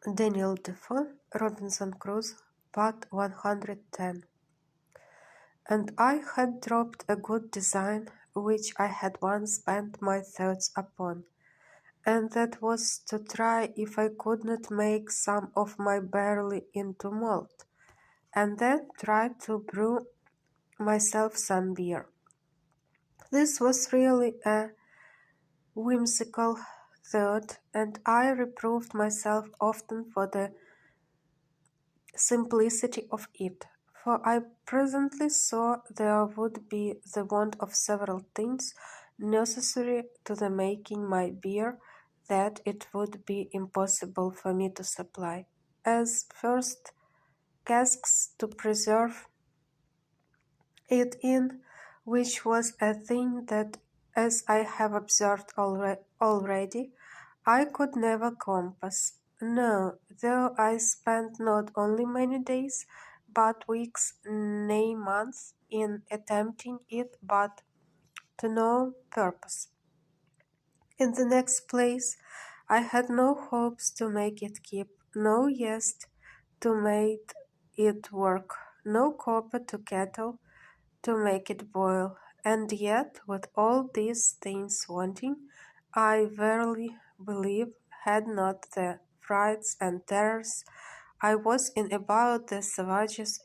Daniel Defoe, Robinson Crusoe, Part 110. And I had dropped a good design which I had once spent my thoughts upon, and that was to try if I could not make some of my barley into malt, and then try to brew myself some beer. This was really a whimsical thought, and I reproved myself often for the simplicity of it, for I presently saw there would be the want of several things necessary to the making my beer that it would be impossible for me to supply, as first casks to preserve it in, which was a thing that, as I have observed already, I could never compass. No, though I spent not only many days, but weeks, nay months, in attempting it, but to no purpose. In the next place, I had no hopes to make it keep, no yeast to make it work, no copper to kettle to make it boil, and yet, with all these things wanting, I verily believe had not the frights and terrors I was in about the savages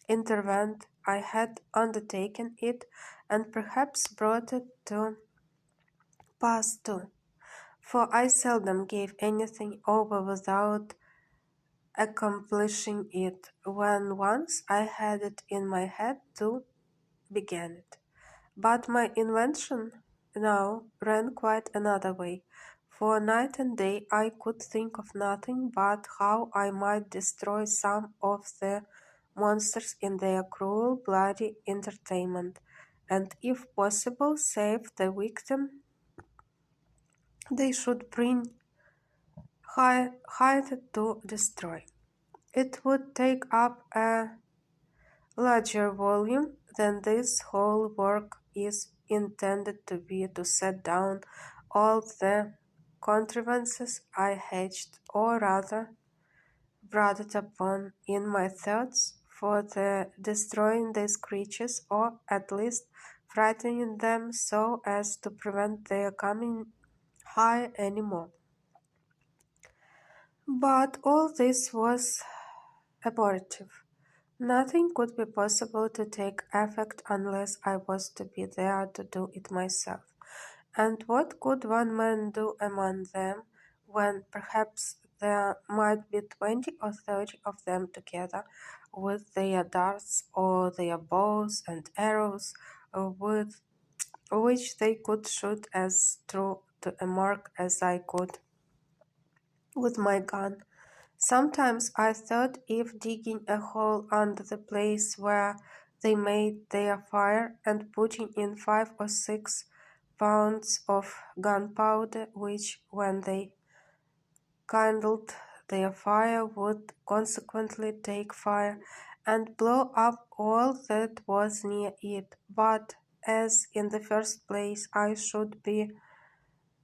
intervened, I had undertaken it, and perhaps brought it to pass too. For I seldom gave anything over without accomplishing it, when once I had it in my head to begin it. But my invention now ran quite another way, for night and day I could think of nothing but how I might destroy some of the monsters in their cruel, bloody entertainment, and if possible save the victim they should bring hither to destroy. It would take up a larger volume than this whole work is intended to be, to set down all the contrivances I hatched, or rather brooded upon in my thoughts, for the destroying these creatures, or at least frightening them so as to prevent their coming high any more. But all this was abortive. Nothing could be possible to take effect unless I was to be there to do it myself. And what could one man do among them, when perhaps there might be 20 or 30 of them together, with their darts or their bows and arrows, with which they could shoot as true to a mark as I could with my gun? Sometimes I thought if digging a hole under the place where they made their fire, and putting in 5 or 6 pounds of gunpowder, which, when they kindled their fire, would consequently take fire and blow up all that was near it. But as in the first place I should be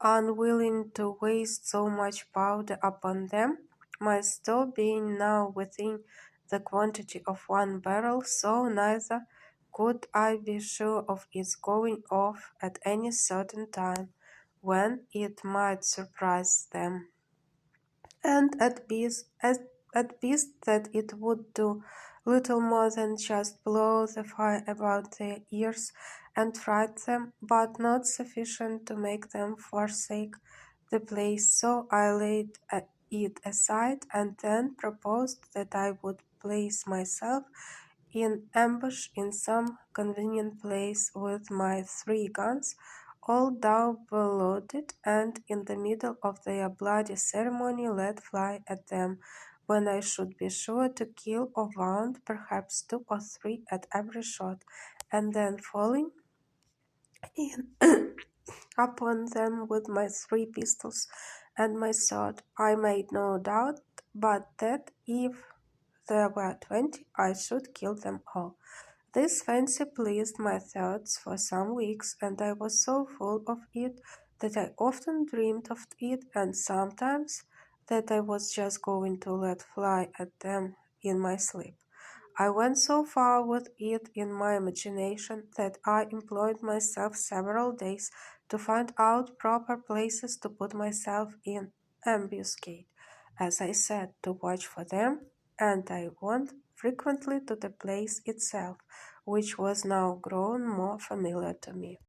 unwilling to waste so much powder upon them, my store being now within the quantity of 1 barrel, so neither could I be sure of its going off at any certain time, when it might surprise them, and at best that it would do little more than just blow the fire about their ears and fright them, but not sufficient to make them forsake the place. So I laid it aside, and then proposed that I would place myself in ambush in some convenient place with my 3 guns, all double loaded, and in the middle of their bloody ceremony let fly at them, when I should be sure to kill or wound perhaps 2 or 3 at every shot, and then falling in upon them with my 3 pistols and my sword. I made no doubt but that if there were 20, I should kill them all. This fancy pleased my thoughts for some weeks, and I was so full of it that I often dreamed of it, and sometimes that I was just going to let fly at them in my sleep. I went so far with it in my imagination that I employed myself several days to find out proper places to put myself in ambuscade, as I said, to watch for them, and I went frequently to the place itself, which was now grown more familiar to me.